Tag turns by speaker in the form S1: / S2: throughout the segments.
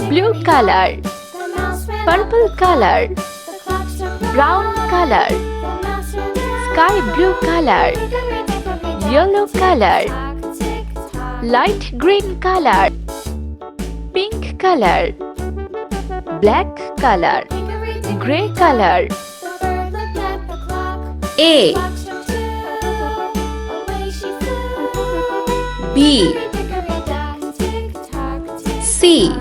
S1: Blue color, purple color, brown color, sky blue color, yellow color, light green color, pink color, black color, gray color. A, B, C,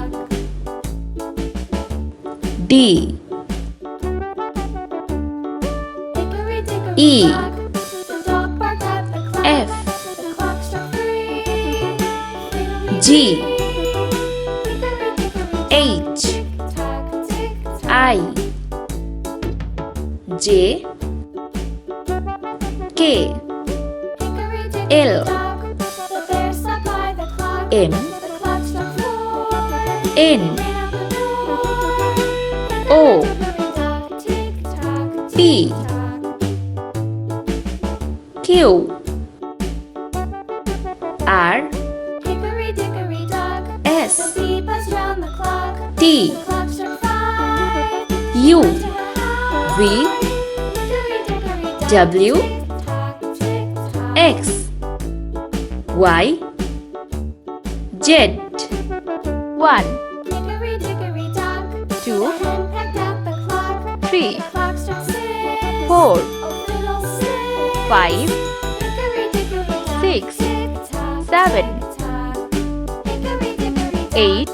S1: D, E, F, G, H, I, J, K, L, M, N, O, P, Q, R, S, T, U, V, W, X, Y, Z. 1, 2, 3, 4, 5, 6, 7, 8,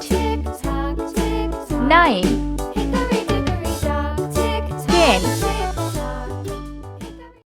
S1: 9, 10.